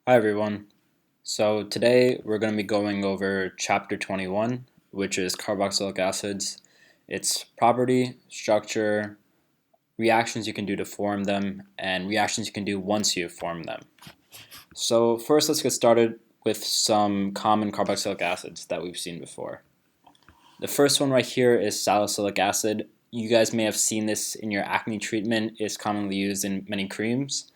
Hi everyone. So today we're going to be going over chapter 21, which is carboxylic acids, its property, structure, reactions you can do to form them, and reactions you can do once you form them. So first let's get started with some common carboxylic acids that we've seen before. The first one right here is salicylic acid. You guys may have seen this in your acne treatment. It's commonly used in many creams.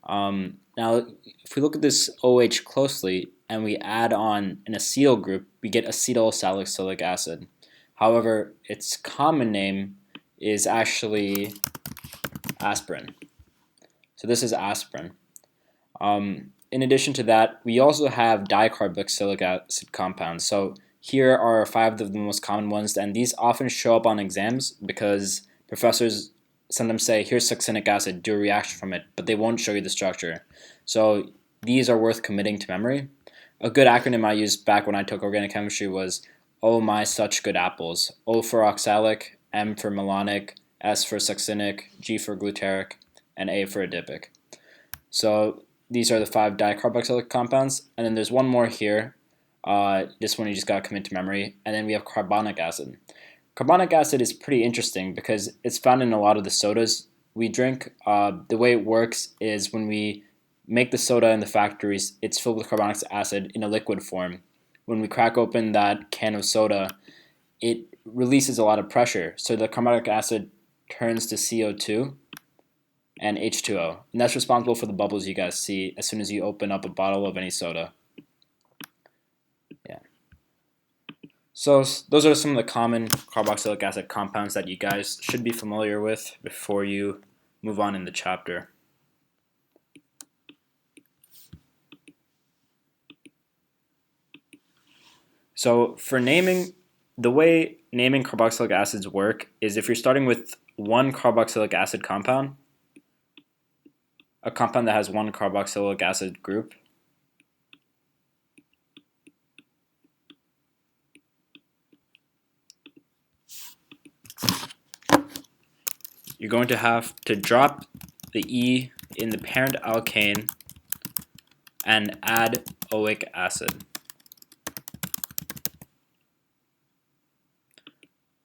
Now, if we look at this OH closely and we add on an acetyl group, we get acetyl salicylic acid. However, its common name is actually aspirin. So this is aspirin. In addition to that, we also have dicarboxylic acid compounds. So here are 5 of the most common ones, and these often show up on exams because professors sometimes say, here's succinic acid, do a reaction from it, but they won't show you the structure. So these are worth committing to memory. A good acronym I used back when I took organic chemistry was Oh my such good apples. O for oxalic, M for malonic, S for succinic, G for glutaric, and A for adipic. So these are the 5 dicarboxylic compounds, and then there's one more here. This one you just got to commit to memory, and then we have carbonic acid. Carbonic acid is pretty interesting because it's found in a lot of the sodas we drink. The way it works is when we make the soda in the factories, it's filled with carbonic acid in a liquid form. When we crack open that can of soda, it releases a lot of pressure, so the carbonic acid turns to CO2 and H2O. And that's responsible for the bubbles you guys see as soon as you open up a bottle of any soda. Yeah. So those are some of the common carboxylic acid compounds that you guys should be familiar with before you move on in the chapter. So for naming, the way naming carboxylic acids work is if you're starting with one carboxylic acid compound, a compound that has one carboxylic acid group, you're going to have to drop the E in the parent alkane and add oic acid.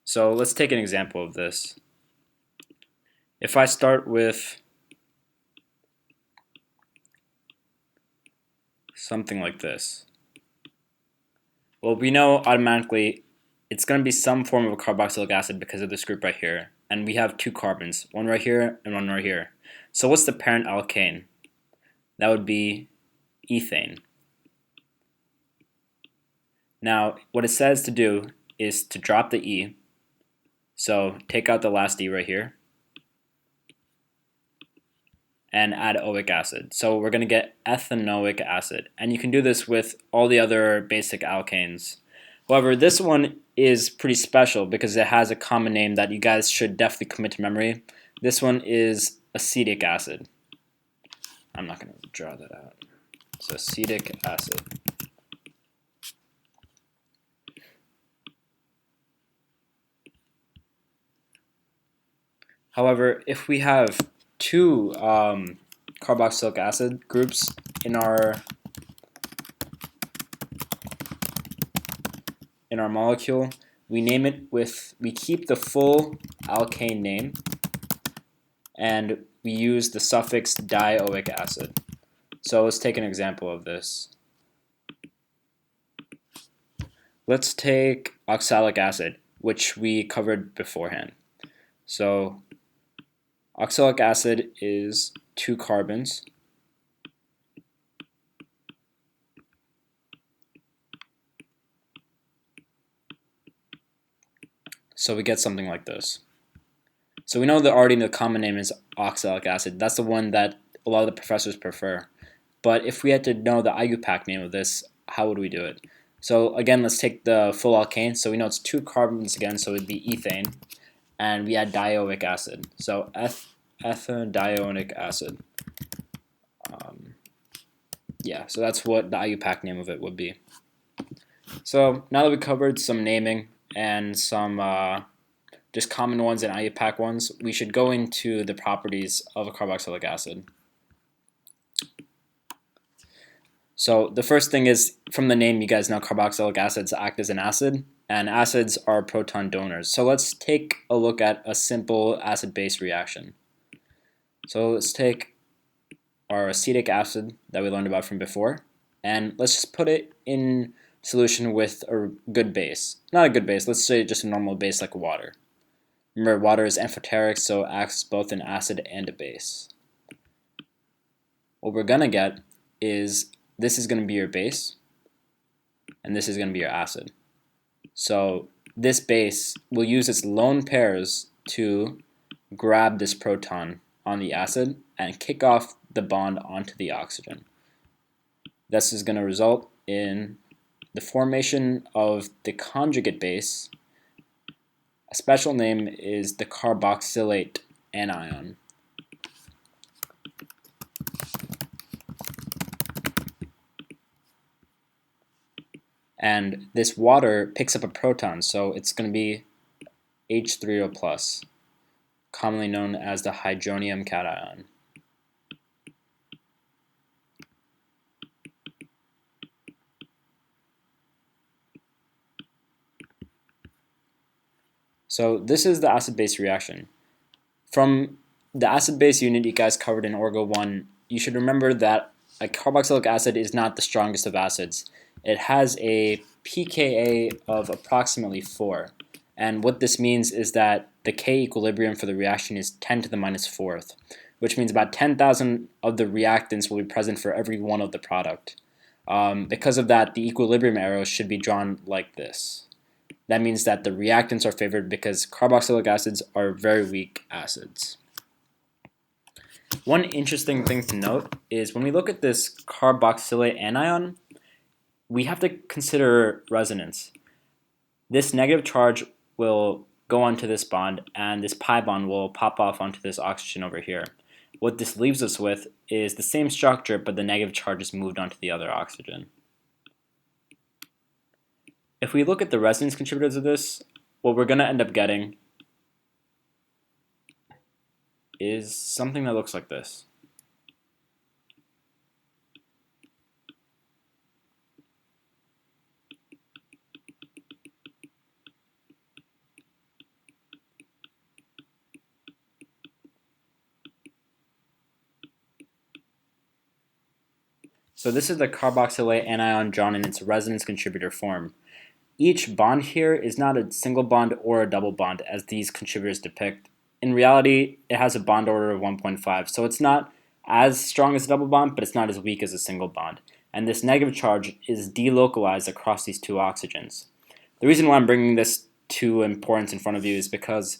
So let's take an example of this. If I start with something like this, well, we know automatically it's going to be some form of a carboxylic acid because of this group right here. And we have 2 carbons, one right here and one right here. So what's the parent alkane? That would be ethane. Now, what it says to do is to drop the E. So take out the last E right here and add oic acid. So we're going to get ethanoic acid. And you can do this with all the other basic alkanes. However, this one is pretty special because it has a common name that you guys should definitely commit to memory. This one is acetic acid. I'm not going to draw that out. So acetic acid. However, if we have 2 carboxylic acid groups in our molecule, we name it with, we keep the full alkane name and we use the suffix dioic acid. So let's take an example of this. Let's take oxalic acid, which we covered beforehand. So oxalic acid is 2 carbons. So we get something like this. So we know that already the common name is oxalic acid. That's the one that a lot of the professors prefer. But if we had to know the IUPAC name of this, how would we do it? So again, let's take the full alkane. So we know it's 2 carbons again, so it would be ethane. And we add dioic acid. So ethadionic acid. Yeah, so that's what the IUPAC name of it would be. So now that we covered some naming and some just common ones and IUPAC ones, we should go into the properties of a carboxylic acid. So the first thing is, from the name, you guys know carboxylic acids act as an acid, and acids are proton donors. So let's take a look at a simple acid-base reaction. So let's take our acetic acid that we learned about from before, and let's just put it in solution with a good base. Not a good base, let's say just a normal base like water. Remember, water is amphoteric, so it acts both an acid and a base. What we're going to get is this is going to be your base, and this is going to be your acid. So this base will use its lone pairs to grab this proton on the acid and kick off the bond onto the oxygen. This is going to result in the formation of the conjugate base. A special name is the carboxylate anion. And this water picks up a proton, so it's going to be H3O+, commonly known as the hydronium cation. So this is the acid-base reaction. From the acid-base unit you guys covered in Orgo 1, you should remember that a carboxylic acid is not the strongest of acids. It has a pKa of approximately 4. And what this means is that the K equilibrium for the reaction is 10 to the minus 4th, which means about 10,000 of the reactants will be present for every one of the product. Because of that, the equilibrium arrows should be drawn like this. That means that the reactants are favored because carboxylic acids are very weak acids. One interesting thing to note is when we look at this carboxylate anion, we have to consider resonance. This negative charge will go onto this bond, and this pi bond will pop off onto this oxygen over here. What this leaves us with is the same structure, but the negative charge is moved onto the other oxygen. If we look at the resonance contributors of this, what we're going to end up getting is something that looks like this. So this is the carboxylate anion drawn in its resonance contributor form. Each bond here is not a single bond or a double bond as these contributors depict. In reality, it has a bond order of 1.5, so it's not as strong as a double bond, but it's not as weak as a single bond. And this negative charge is delocalized across these two oxygens. The reason why I'm bringing this to importance in front of you is because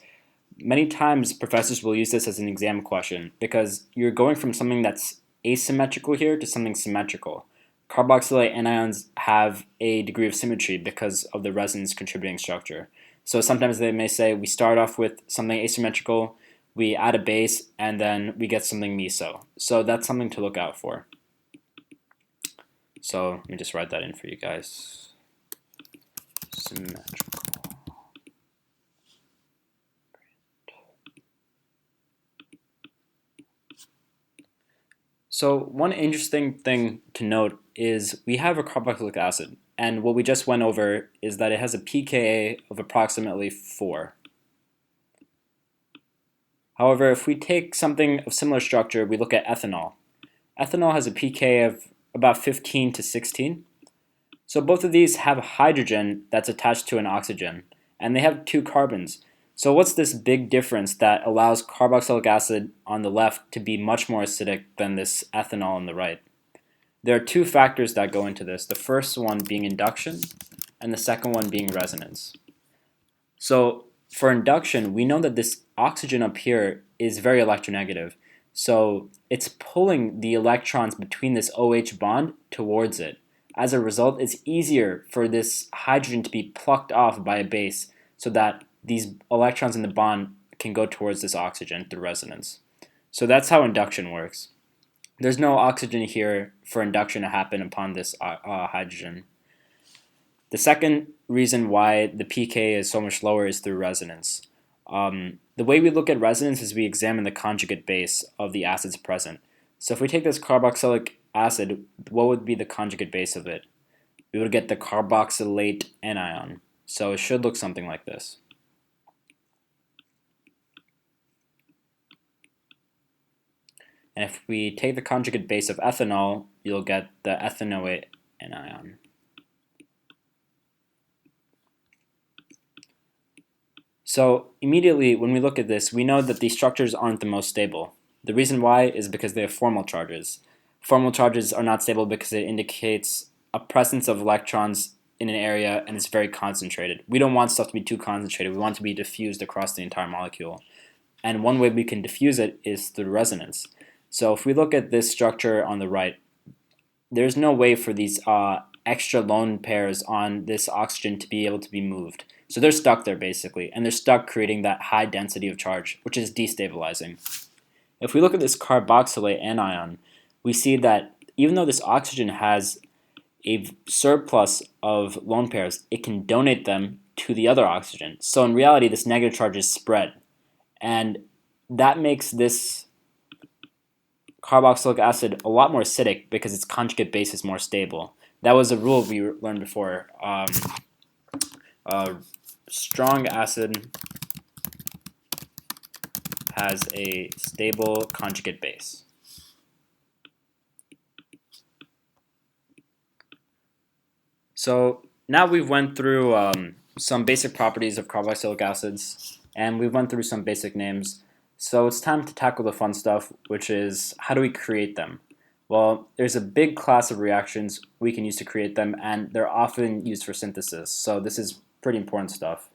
many times professors will use this as an exam question because you're going from something that's asymmetrical here to something symmetrical. Carboxylate anions have a degree of symmetry because of the resonance contributing structure. So sometimes they may say we start off with something asymmetrical, we add a base, and then we get something meso. So that's something to look out for. So let me just write that in for you guys. Symmetrical. So one interesting thing to note is we have a carboxylic acid, and what we just went over is that it has a pKa of approximately 4. However, if we take something of similar structure, we look at ethanol. Ethanol has a pKa of about 15 to 16. So both of these have hydrogen that's attached to an oxygen, and they have 2 carbons. So what's this big difference that allows carboxylic acid on the left to be much more acidic than this ethanol on the right? There are 2 factors that go into this, the first one being induction and the second one being resonance. So for induction, we know that this oxygen up here is very electronegative. So it's pulling the electrons between this OH bond towards it. As a result, it's easier for this hydrogen to be plucked off by a base so that these electrons in the bond can go towards this oxygen through resonance. So that's how induction works. There's no oxygen here for induction to happen upon this hydrogen. The second reason why the pK is so much lower is through resonance. The way we look at resonance is we examine the conjugate base of the acids present. So if we take this carboxylic acid, what would be the conjugate base of it? We would get the carboxylate anion. So it should look something like this. And if we take the conjugate base of ethanol, you'll get the ethanoate anion. So immediately when we look at this, we know that these structures aren't the most stable. The reason why is because they have formal charges. Formal charges are not stable because it indicates a presence of electrons in an area and it's very concentrated. We don't want stuff to be too concentrated. We want it to be diffused across the entire molecule. And one way we can diffuse it is through resonance. So if we look at this structure on the right, there's no way for these extra lone pairs on this oxygen to be able to be moved. So they're stuck there basically, and they're stuck creating that high density of charge, which is destabilizing. If we look at this carboxylate anion, we see that even though this oxygen has a surplus of lone pairs, it can donate them to the other oxygen. So in reality, this negative charge is spread, and that makes this carboxylic acid a lot more acidic because its conjugate base is more stable. That was a rule we learned before. Strong acid has a stable conjugate base. So now we've went through some basic properties of carboxylic acids, and we've went through some basic names. So it's time to tackle the fun stuff, which is how do we create them? Well, there's a big class of reactions we can use to create them, and they're often used for synthesis. So this is pretty important stuff.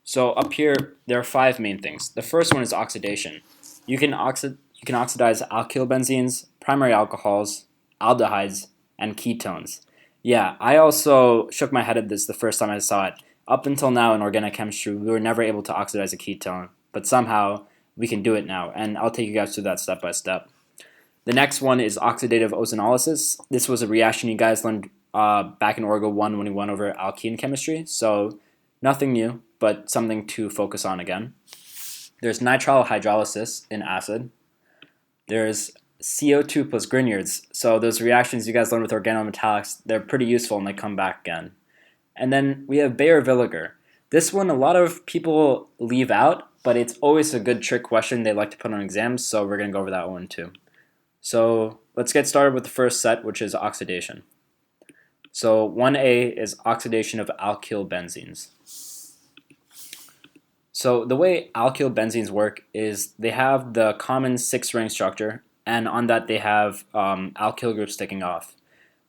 So up here, there are 5 main things. The first one is oxidation. You can oxidize alkyl benzenes, primary alcohols, aldehydes, and ketones. Yeah, I also shook my head at this the first time I saw it. Up until now in organic chemistry, we were never able to oxidize a ketone, but somehow we can do it now, and I'll take you guys through that step by step. The next one is oxidative ozonolysis. This was a reaction you guys learned back in Orgo 1 when we went over alkene chemistry, so nothing new, but something to focus on again. There's nitrile hydrolysis in acid. There's CO2 plus Grignards. So those reactions you guys learned with organometallics, they're pretty useful and they come back again. And then we have Baeyer-Villiger. This one a lot of people leave out, but it's always a good trick question they like to put on exams, so we're going to go over that one too. So let's get started with the first set, which is oxidation. So 1A is oxidation of alkyl benzenes. So the way alkyl benzenes work is they have the common 6-ring structure, and on that they have alkyl groups sticking off.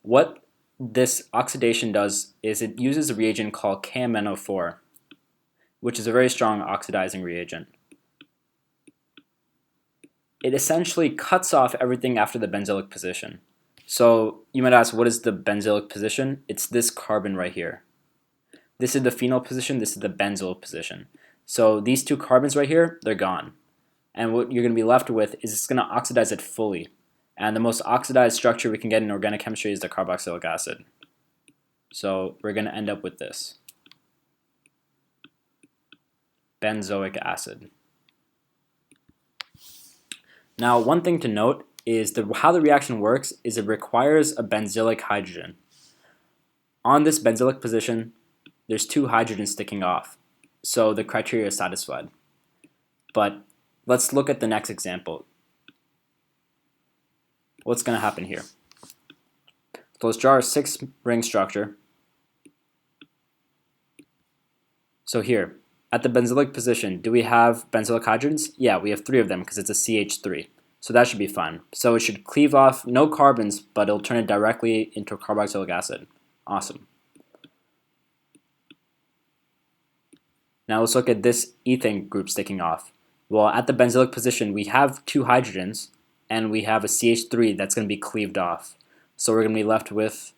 What this oxidation does is it uses a reagent called KMnO4, which is a very strong oxidizing reagent. It essentially cuts off everything after the benzylic position. So you might ask, what is the benzylic position? It's this carbon right here. This is the phenyl position, this is the benzyl position. So these 2 carbons right here, they're gone. And what you're going to be left with is it's going to oxidize it fully. And the most oxidized structure we can get in organic chemistry is the carboxylic acid. So we're going to end up with this. Benzoic acid. Now one thing to note is how the reaction works is it requires a benzylic hydrogen. On this benzylic position, there's 2 hydrogens sticking off. So the criteria is satisfied. But let's look at the next example. What's going to happen here? So let's draw a 6-ring structure. So here, at the benzylic position, do we have benzylic hydrogens? Yeah, we have 3 of them because it's a CH3. So that should be fine. So it should cleave off no carbons, but it'll turn it directly into a carboxylic acid. Awesome. Now let's look at this ethane group sticking off. Well, at the benzylic position, we have 2 hydrogens, and we have a CH3 that's going to be cleaved off. So we're going to be left with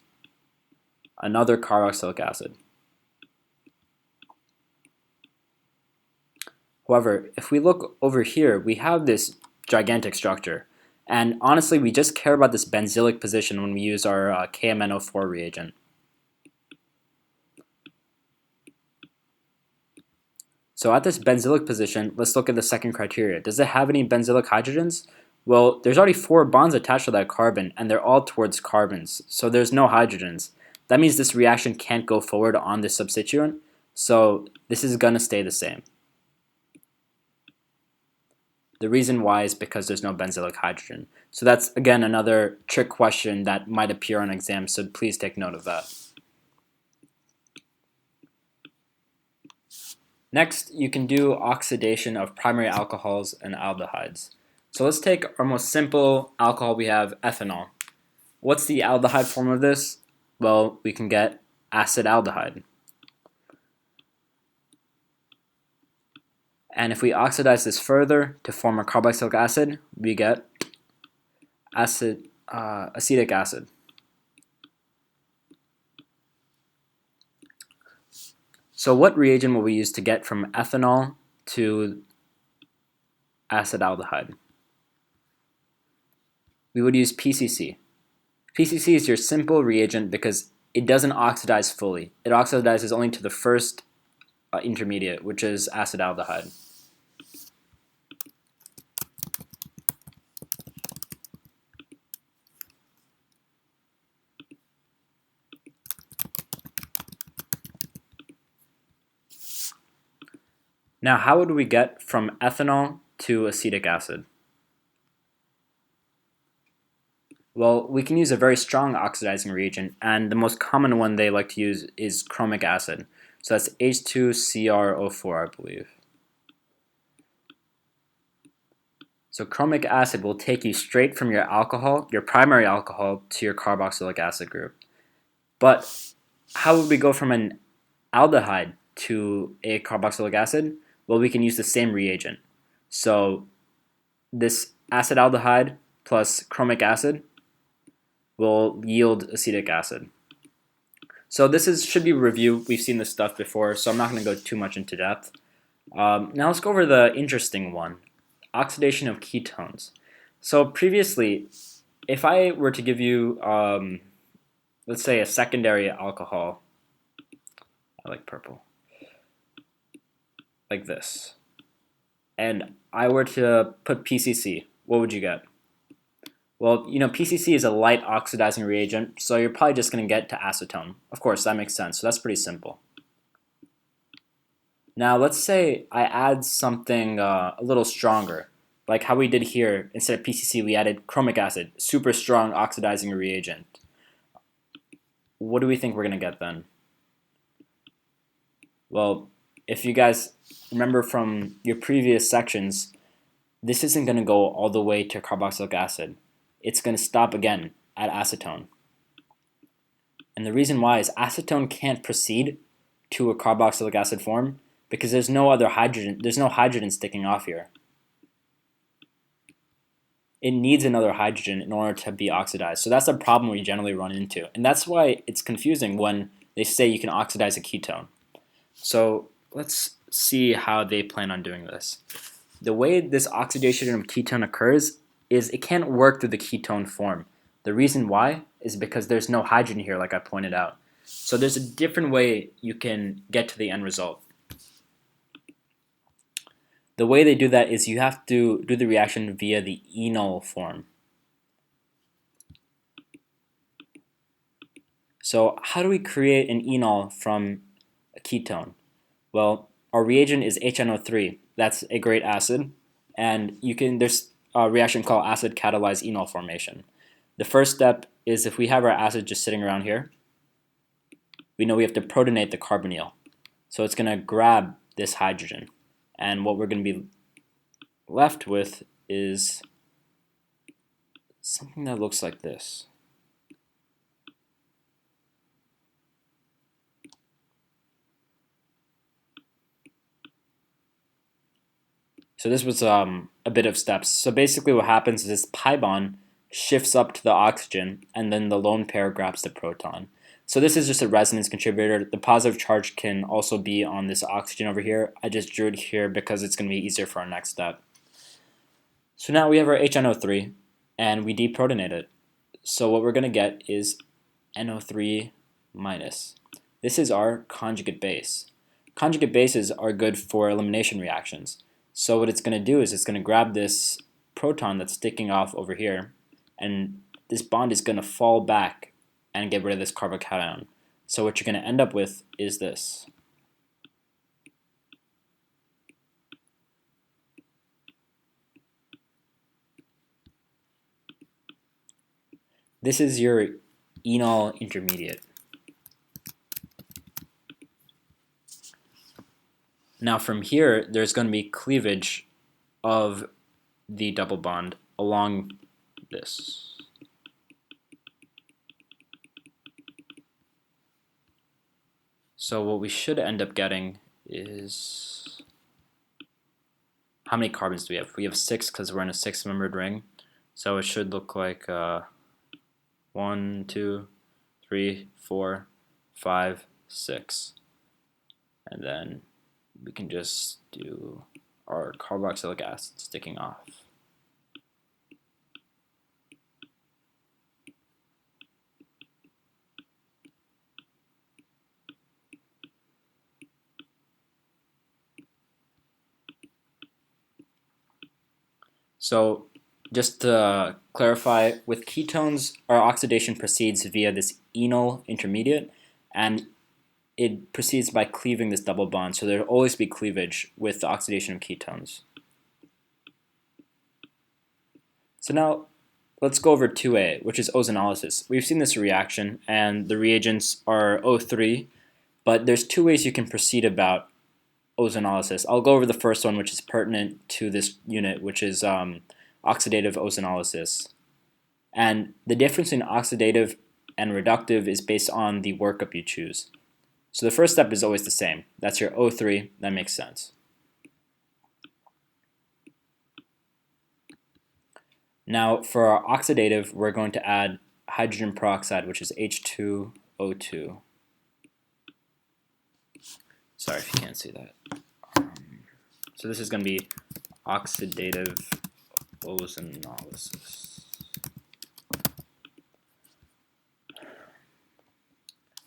another carboxylic acid. However, if we look over here, we have this gigantic structure. And honestly, we just care about this benzylic position when we use our KMnO4 reagent. So at this benzylic position, let's look at the second criteria. Does it have any benzylic hydrogens? Well, there's already 4 bonds attached to that carbon, and they're all towards carbons, so there's no hydrogens. That means this reaction can't go forward on this substituent, so this is going to stay the same. The reason why is because there's no benzylic hydrogen. So that's, again, another trick question that might appear on exam, so please take note of that. Next, you can do oxidation of primary alcohols and aldehydes. So let's take our most simple alcohol we have, ethanol. What's the aldehyde form of this? Well, we can get acetaldehyde. And if we oxidize this further to form a carboxylic acid, we get acetic acid. So what reagent will we use to get from ethanol to acetaldehyde? We would use PCC. PCC is your simple reagent because it doesn't oxidize fully. It oxidizes only to the first intermediate, which is acetaldehyde. Now, how would we get from ethanol to acetic acid? Well, we can use a very strong oxidizing reagent, and the most common one they like to use is chromic acid. So that's H2CrO4, I believe. So chromic acid will take you straight from your alcohol, your primary alcohol, to your carboxylic acid group. But how would we go from an aldehyde to a carboxylic acid? Well, we can use the same reagent. So this acetaldehyde plus chromic acid will yield acetic acid. So this should be a review. We've seen this stuff before, so I'm not going to go too much into depth. Now let's go over the interesting one, oxidation of ketones. So previously, if I were to give you, let's say, a secondary alcohol, I like purple, like this, and I were to put PCC, what would you get? Well, PCC is a light oxidizing reagent, so you're probably just going to get to acetone. Of course, that makes sense, so that's pretty simple. Now, let's say I add something a little stronger, like how we did here. Instead of PCC, we added chromic acid, super strong oxidizing reagent. What do we think we're going to get then? Well, if you guys remember from your previous sections, this isn't going to go all the way to carboxylic acid. It's going to stop again at acetone. And the reason why is acetone can't proceed to a carboxylic acid form because there's no hydrogen sticking off here. It needs another hydrogen in order to be oxidized. So that's a problem we generally run into. And that's why it's confusing when they say you can oxidize a ketone. So let's see how they plan on doing this. The way this oxidation of ketone occurs is it can't work through the ketone form. The reason why is because there's no hydrogen here, like I pointed out. So there's a different way you can get to the end result. The way they do that is you have to do the reaction via the enol form. So how do we create an enol from a ketone? Well, our reagent is HNO3. That's a great acid, and there's a reaction called acid catalyzed enol formation. The first step is if we have our acid just sitting around here, we know we have to protonate the carbonyl. So it's going to grab this hydrogen, and what we're going to be left with is something that looks like this. So this was a bit of steps. So basically what happens is this pi bond shifts up to the oxygen, and then the lone pair grabs the proton. So this is just a resonance contributor. The positive charge can also be on this oxygen over here. I just drew it here because it's going to be easier for our next step. So now we have our HNO3, and we deprotonate it. So what we're going to get is NO3 minus. This is our conjugate base. Conjugate bases are good for elimination reactions. So what it's going to do is it's going to grab this proton that's sticking off over here, and this bond is going to fall back and get rid of this carbocation. So what you're going to end up with is this. This is your enol intermediate. Now from here, there's going to be cleavage of the double bond along this. So what we should end up getting is, how many carbons do we have? We have 6 because we're in a 6-membered ring. So it should look like 1, 2, 3, 4, 5, 6. And then we can just do our carboxylic acid sticking off. So just to clarify, with ketones, our oxidation proceeds via this enol intermediate, and it proceeds by cleaving this double bond. So there will always be cleavage with the oxidation of ketones. So now let's go over 2A, which is ozonolysis. We've seen this reaction, and the reagents are O3, but there's 2 ways you can proceed about ozonolysis. I'll go over the first one, which is pertinent to this unit, which is oxidative ozonolysis. And the difference in oxidative and reductive is based on the workup you choose. So the first step is always the same. That's your O3. That makes sense. Now for our oxidative, we're going to add hydrogen peroxide, which is H2O2. Sorry if you can't see that. So this is going to be oxidative ozonolysis.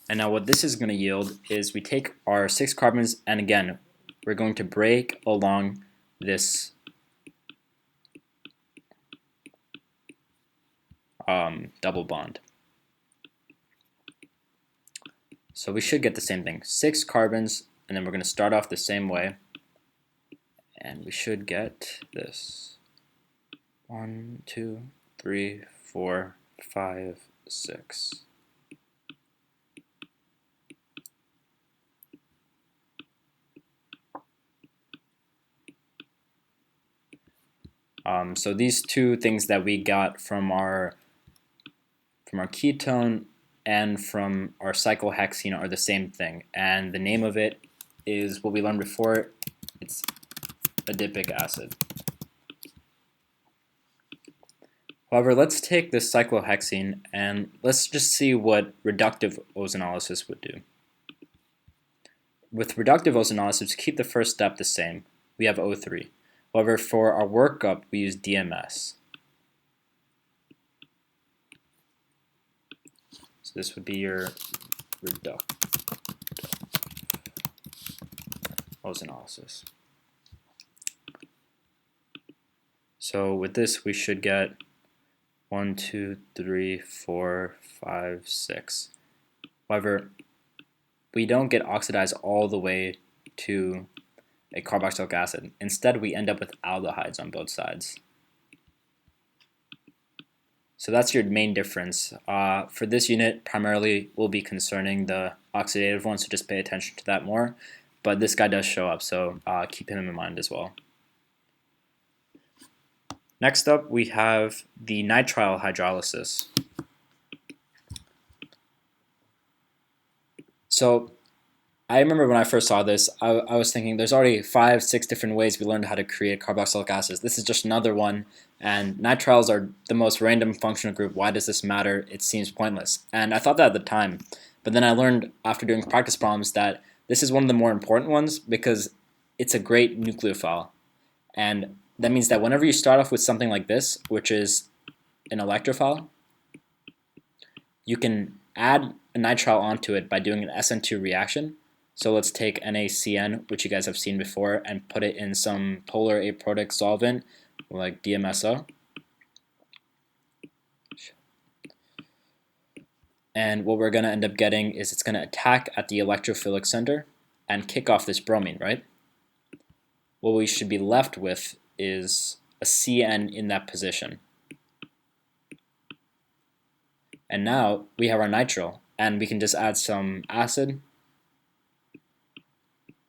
And now what this is going to yield is we take our 6 carbons, and again, we're going to break along this double bond. So we should get the same thing, 6 carbons, and then we're going to start off the same way, and we should get this. 1, 2, 3, 4, 5, 6. So these two things that we got from our ketone and from our cyclohexene are the same thing, and the name of it is what we learned before. It's adipic acid. However, let's take this cyclohexene and let's just see what reductive ozonolysis would do. With reductive ozonolysis, keep the first step the same. We have O3. However, for our workup, we use DMS. So this would be your reductive ozonolysis. So with this, we should get 1, 2, 3, 4, 5, 6. However, we don't get oxidized all the way to a carboxylic acid. Instead, we end up with aldehydes on both sides. So that's your main difference. For this unit, primarily we'll be concerning the oxidative one, so just pay attention to that more. But this guy does show up, so keep him in mind as well. Next up, we have the nitrile hydrolysis. So I remember when I first saw this, I was thinking there's already 5, 6 different ways we learned how to create carboxylic acids. This is just another one, and nitriles are the most random functional group. Why does this matter? It seems pointless. And I thought that at the time, but then I learned after doing practice problems that this is one of the more important ones because it's a great nucleophile. And that means that whenever you start off with something like this, which is an electrophile, you can add a nitrile onto it by doing an SN2 reaction. So let's take NaCN, which you guys have seen before, and put it in some polar aprotic solvent like DMSO. And what we're going to end up getting is it's going to attack at the electrophilic center and kick off this bromine, right? What we should be left with is a CN in that position. And now we have our nitro, and we can just add some acid,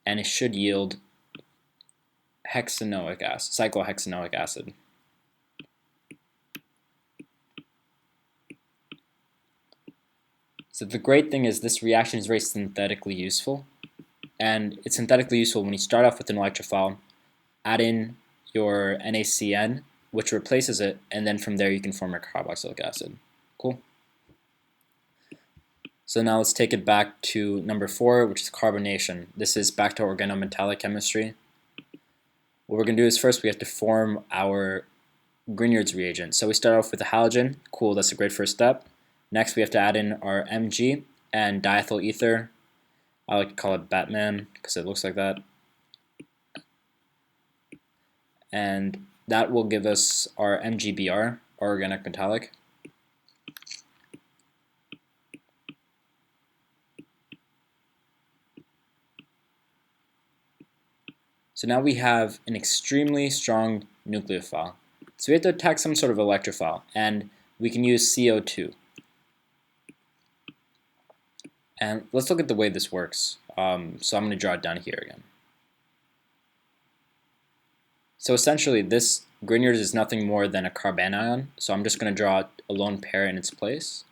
and it should yield hexanoic acid, cyclohexanoic acid. So the great thing is this reaction is very synthetically useful, and it's synthetically useful when you start off with an electrophile, add in your NaCN, which replaces it, and then from there you can form a carboxylic acid. Cool. So now let's take it back to number 4, which is carbonation. This is back to organometallic chemistry. What we're going to do is first we have to form our Grignard's reagent. So we start off with a halogen. Cool, that's a great first step. Next we have to add in our Mg and diethyl ether. I like to call it Batman because it looks like that. And that will give us our MgBr, organic metallic. So now we have an extremely strong nucleophile. So we have to attack some sort of electrophile, and we can use CO2. And let's look at the way this works. So I'm going to draw it down here again. So essentially this Grignard's is nothing more than a carbanion, so I'm just going to draw a lone pair in its place.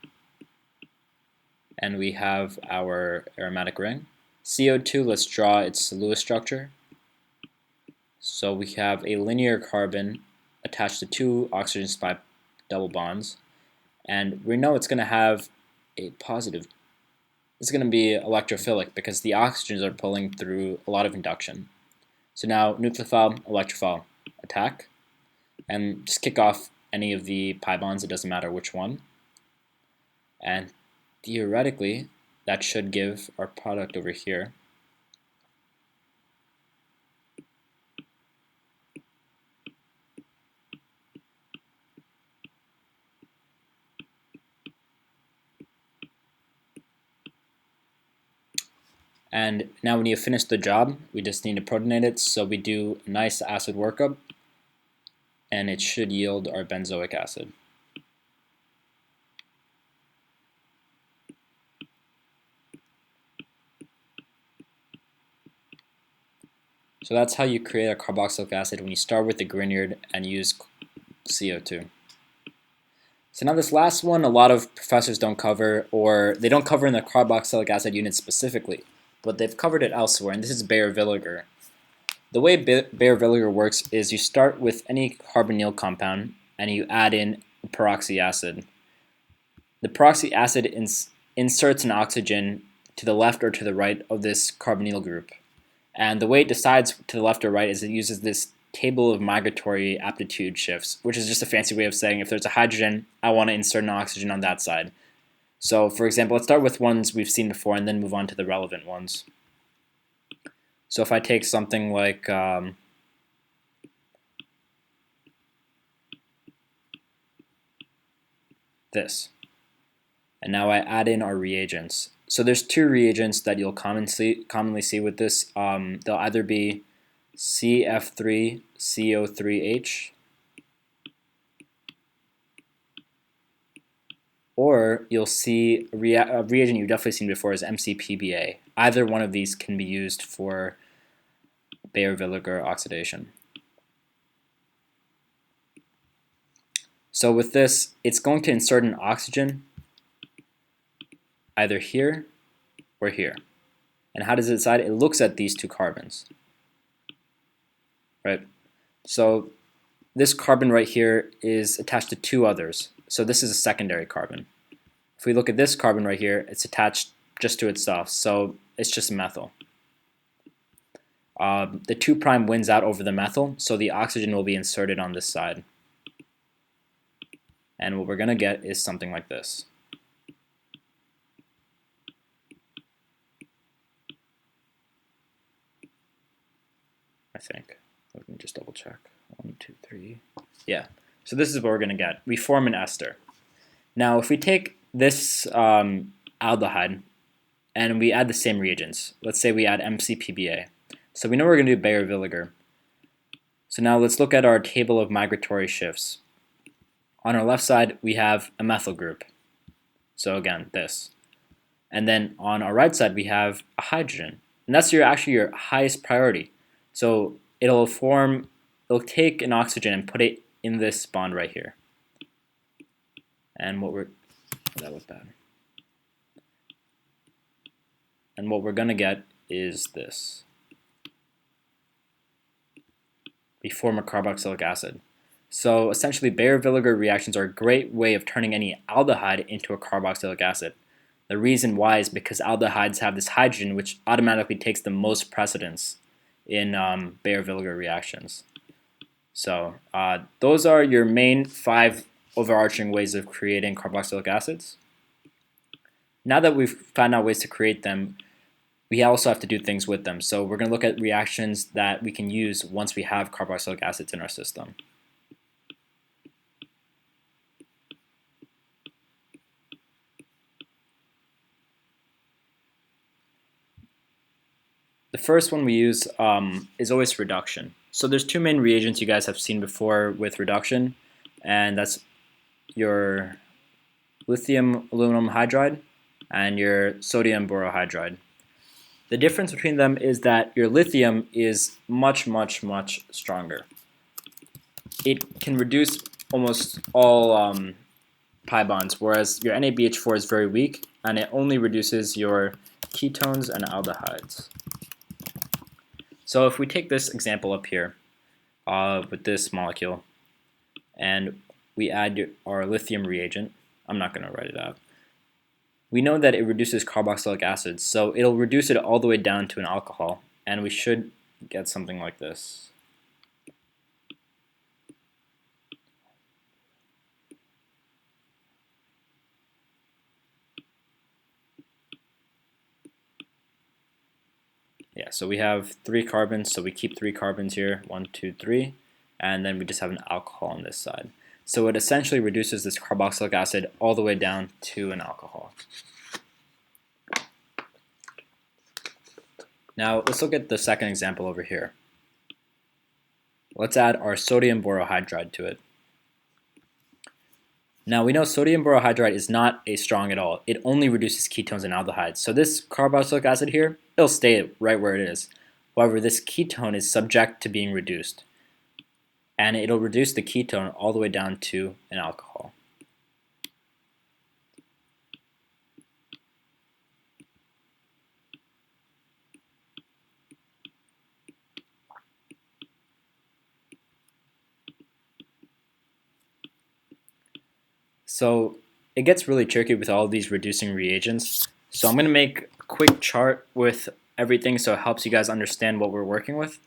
And we have our aromatic ring. CO2, let's draw its Lewis structure. So we have a linear carbon attached to 2 oxygens by double bonds, and we know it's going to have a positive. It's going to be electrophilic because the oxygens are pulling through a lot of induction. So now nucleophile, electrophile, attack, and just kick off any of the pi bonds, it doesn't matter which one. And theoretically, that should give our product over here. And now when you finish the job, we just need to protonate it, so we do a nice acid workup, and it should yield our benzoic acid. So that's how you create a carboxylic acid when you start with the Grignard and use CO2. So now this last one, a lot of professors don't cover, or they don't cover in the carboxylic acid unit specifically, but they've covered it elsewhere, and this is Baeyer-Villiger. The way Baeyer-Villiger works is you start with any carbonyl compound and you add in peroxy acid. The peroxy acid inserts an oxygen to the left or to the right of this carbonyl group. And the way it decides to the left or right is it uses this table of migratory aptitude shifts, which is just a fancy way of saying if there's a hydrogen, I want to insert an oxygen on that side. So for example, let's start with ones we've seen before and then move on to the relevant ones. So if I take something like this, and now I add in our reagents. So there's 2 reagents that you'll commonly see with this. They'll either be CF3CO3H, or you'll see a reagent you've definitely seen before is MCPBA. Either one of these can be used for Baeyer-Villiger oxidation. So with this, it's going to insert an oxygen either here or here. And how does it decide? It looks at these 2 carbons. Right? So this carbon right here is attached to 2 others. So this is a secondary carbon. If we look at this carbon right here, it's attached just to itself. So it's just a methyl. The 2' wins out over the methyl, so the oxygen will be inserted on this side. And what we're going to get is something like this. I think. Let me just double check. 1, 2, 3. Yeah. So this is what we're going to get. We form an ester. Now, if we take this aldehyde and we add the same reagents, let's say we add MCPBA. So we know we're going to do Baeyer-Villiger. So now let's look at our table of migratory shifts. On our left side, we have a methyl group. So again, this. And then on our right side, we have a hydrogen. And that's actually your highest priority. So it'll take an oxygen and put it in this bond right here. And that was bad. And what we're going to get is this. We form a carboxylic acid. So essentially, Baeyer-Villiger reactions are a great way of turning any aldehyde into a carboxylic acid. The reason why is because aldehydes have this hydrogen, which automatically takes the most precedence in Baeyer-Villiger reactions. So those are your main 5 overarching ways of creating carboxylic acids. Now that we've found out ways to create them, we also have to do things with them. So we're going to look at reactions that we can use once we have carboxylic acids in our system. The first one we use is always reduction. So there's 2 main reagents you guys have seen before with reduction, and that's your lithium aluminum hydride and your sodium borohydride. The difference between them is that your lithium is much, much, much stronger. It can reduce almost all pi bonds, whereas your NABH4 is very weak, and it only reduces your ketones and aldehydes. So if we take this example up here with this molecule, and we add our lithium reagent, I'm not going to write it out, we know that it reduces carboxylic acids, so it'll reduce it all the way down to an alcohol, and we should get something like this. Yeah, so we have 3 carbons, so we keep 3 carbons here, 1, 2, 3, and then we just have an alcohol on this side. So it essentially reduces this carboxylic acid all the way down to an alcohol. Now let's look at the second example over here. Let's add our sodium borohydride to it. Now we know sodium borohydride is not strong at all. It only reduces ketones and aldehydes. So this carboxylic acid here, it'll stay right where it is. However, this ketone is subject to being reduced. And it'll reduce the ketone all the way down to an alcohol. So it gets really tricky with all these reducing reagents. So I'm going to make a quick chart with everything so it helps you guys understand what we're working with.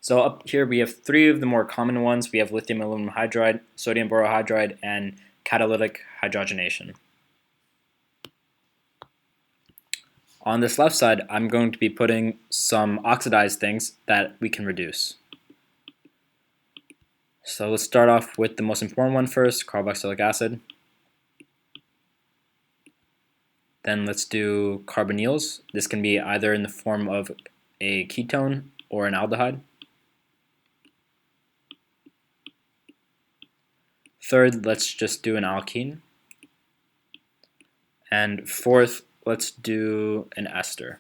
So up here we have 3 of the more common ones. We have lithium aluminum hydride, sodium borohydride, and catalytic hydrogenation. On this left side, I'm going to be putting some oxidized things that we can reduce. So let's start off with the most important one first, carboxylic acid. Then let's do carbonyls. This can be either in the form of a ketone or an aldehyde. Third, let's just do an alkene. And fourth, let's do an ester.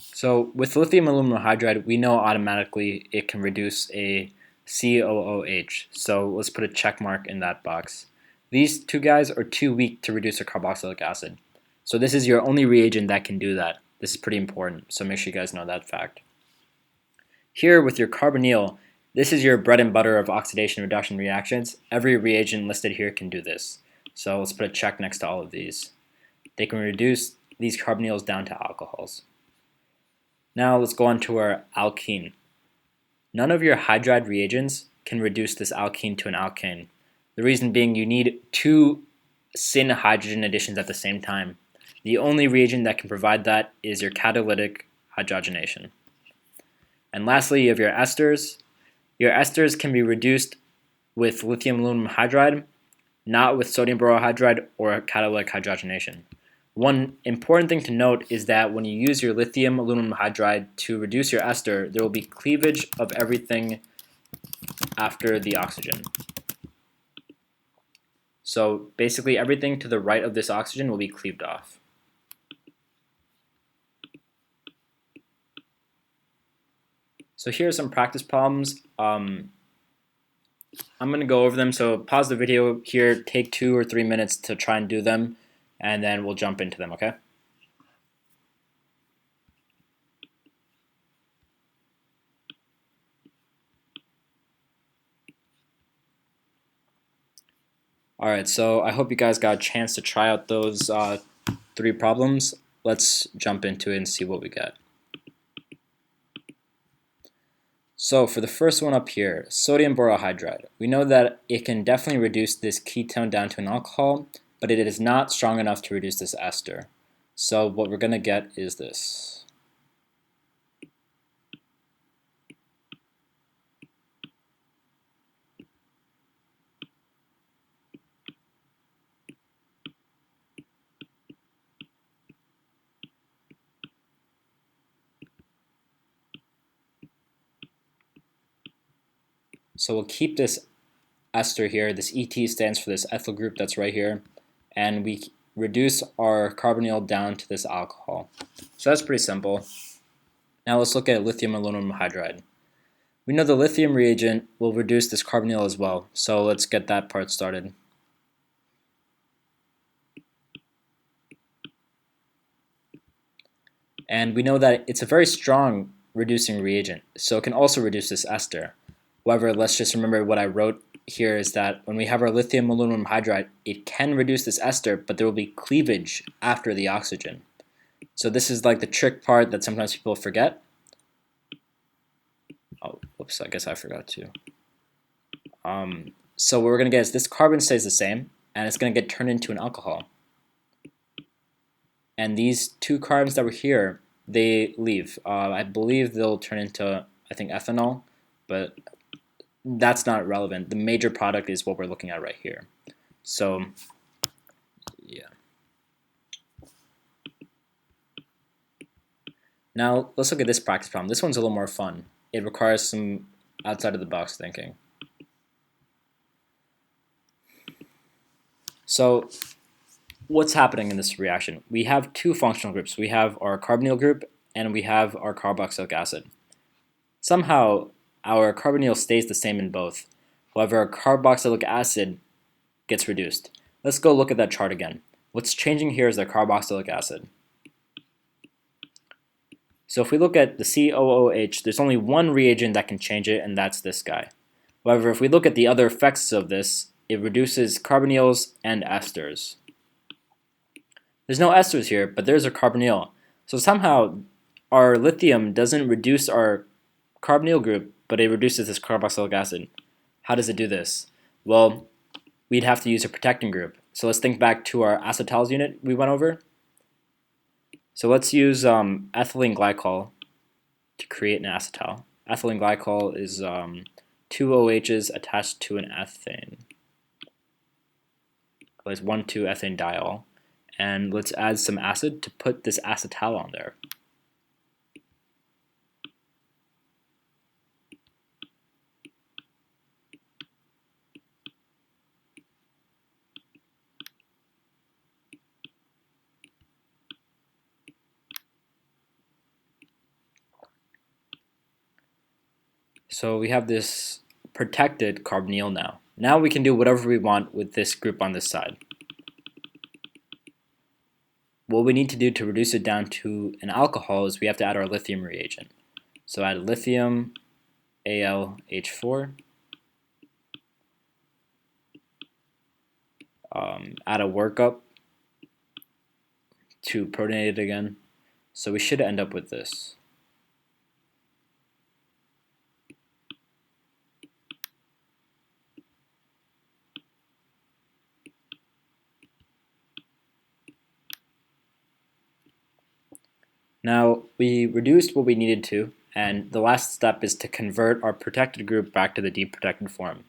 So with lithium aluminum hydride, we know automatically it can reduce a COOH. So let's put a check mark in that box. These 2 guys are too weak to reduce a carboxylic acid. So this is your only reagent that can do that. This is pretty important, so make sure you guys know that fact. Here with your carbonyl, this is your bread and butter of oxidation reduction reactions. Every reagent listed here can do this. So let's put a check next to all of these. They can reduce these carbonyls down to alcohols. Now let's go on to our alkene. None of your hydride reagents can reduce this alkene to an alkane. The reason being you need two syn hydrogen additions at the same time. The only reagent that can provide that is your catalytic hydrogenation. And lastly, you have your esters. Your esters can be reduced with lithium aluminum hydride, not with sodium borohydride or catalytic hydrogenation. One important thing to note is that when you use your lithium aluminum hydride to reduce your ester, there will be cleavage of everything after the oxygen. So basically everything to the right of this oxygen will be cleaved off. So here are some practice problems. I'm going to go over them, so pause the video here, take 2 or 3 minutes to try and do them, and then we'll jump into them, okay? Alright, so I hope you guys got a chance to try out those 3 problems. Let's jump into it and see what we get. So for the first one up here, sodium borohydride. We know that it can definitely reduce this ketone down to an alcohol, but it is not strong enough to reduce this ester. So what we're going to get is this. So we'll keep this ester here. This ET stands for this ethyl group that's right here. And we reduce our carbonyl down to this alcohol. So that's pretty simple. Now let's look at lithium aluminum hydride. We know the lithium reagent will reduce this carbonyl as well. So let's get that part started. And we know that it's a very strong reducing reagent, so it can also reduce this ester. However, let's just remember what I wrote here is that when we have our lithium aluminum hydride, it can reduce this ester, but there will be cleavage after the oxygen. So this is like the trick part that sometimes people forget. Oh, whoops, I guess I forgot to. So what we're going to get is this carbon stays the same, and it's going to get turned into an alcohol. And these 2 carbons that were here, they leave. I believe they'll turn into, I think, ethanol, but that's not relevant. The major product is what we're looking at right here. So, yeah. Now, let's look at this practice problem. This one's a little more fun. It requires some outside of the box thinking. So, what's happening in this reaction? We have 2 functional groups. We have our carbonyl group and we have our carboxylic acid. Somehow, our carbonyl stays the same in both. However, our carboxylic acid gets reduced. Let's go look at that chart again. What's changing here is the carboxylic acid. So if we look at the COOH, there's only one reagent that can change it, and that's this guy. However, if we look at the other effects of this, it reduces carbonyls and esters. There's no esters here, but there's a carbonyl. So somehow our lithium doesn't reduce our carbonyl group, but it reduces this carboxylic acid. How does it do this? Well, we'd have to use a protecting group. So let's think back to our acetals unit we went over. So let's use ethylene glycol to create an acetal. Ethylene glycol is 2 OHs attached to an ethane. There's 1,2-ethane diol. And let's add some acid to put this acetal on there. So we have this protected carbonyl now. Now we can do whatever we want with this group on this side. What we need to do to reduce it down to an alcohol is we have to add our lithium reagent. So add lithium AlH4, add a workup to protonate it again. So we should end up with this. Now, we reduced what we needed to, and the last step is to convert our protected group back to the deprotected form.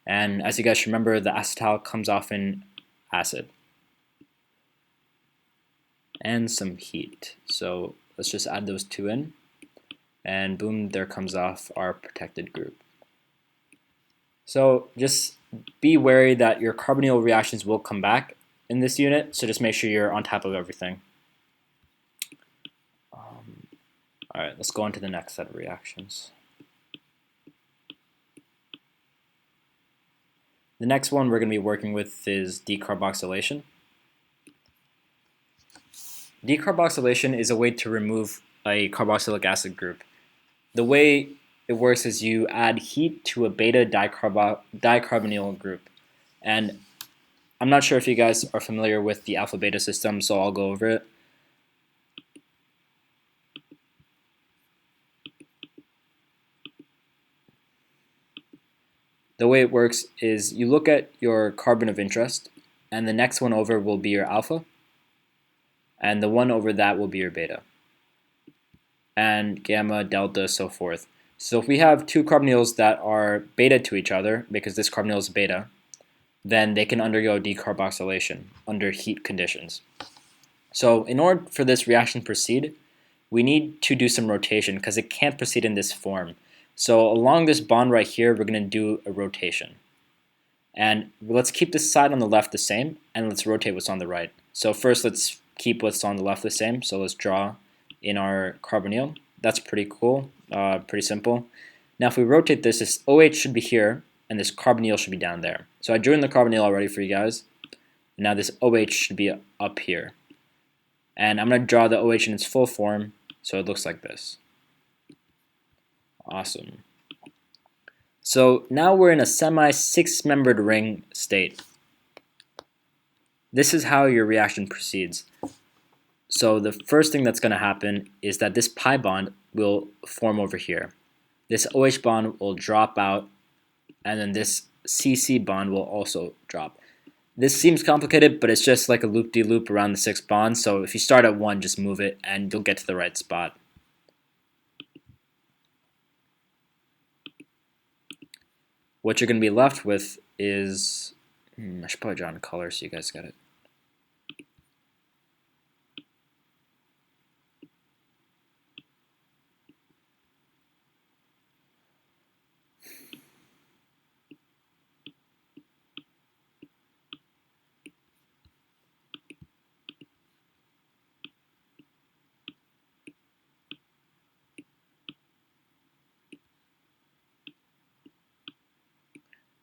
And as you guys remember, the acetal comes off in acid and some heat. So let's just add those two in, and boom, there comes off our protected group. So just be wary that your carbonyl reactions will come back in this unit, so just make sure you're on top of everything. Alright, let's go on to the next set of reactions. The next one we're going to be working with is decarboxylation. Decarboxylation is a way to remove a carboxylic acid group. The way it works is you add heat to a beta dicarbonyl group. And I'm not sure if you guys are familiar with the alpha-beta system, so I'll go over it. The way it works is you look at your carbon of interest, and the next one over will be your alpha, and the one over that will be your beta, and gamma, delta, so forth. So if we have two carbonyls that are beta to each other, because this carbonyl is beta, then they can undergo decarboxylation under heat conditions. So in order for this reaction to proceed, we need to do some rotation because it can't proceed in this form. So along this bond right here, we're going to do a rotation. And let's keep this side on the left the same, and let's rotate what's on the right. So first, let's keep what's on the left the same. So let's draw in our carbonyl. That's pretty cool, pretty simple. Now if we rotate this, this OH should be here, and this carbonyl should be down there. So I drew in the carbonyl already for you guys. Now this OH should be up here. And I'm going to draw the OH in its full form, so it looks like this. Awesome. So now we're in a semi-six-membered ring state. This is how your reaction proceeds. So the first thing that's going to happen is that this pi bond will form over here. This OH bond will drop out, and then this CC bond will also drop. This seems complicated, but it's just like a loop-de-loop around the 6 bonds, so if you start at 1, just move it, and you'll get to the right spot. What you're going to be left with is, I should probably draw in color so you guys get it.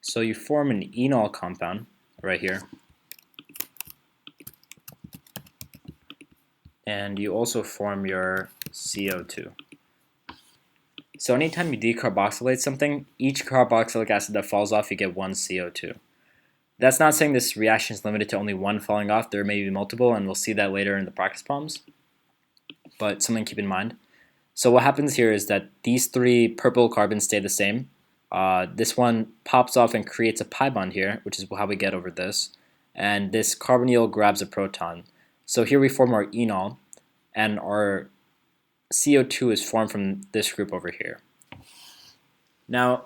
So you form an enol compound right here. And you also form your CO2. So anytime you decarboxylate something, each carboxylic acid that falls off, you get one CO2. That's not saying this reaction is limited to only one falling off. There may be multiple, and we'll see that later in the practice problems. But something to keep in mind. So what happens here is that these 3 purple carbons stay the same. This one pops off and creates a pi bond here, which is how we get over this. And this carbonyl grabs a proton. So here we form our enol, and our CO2 is formed from this group over here. Now,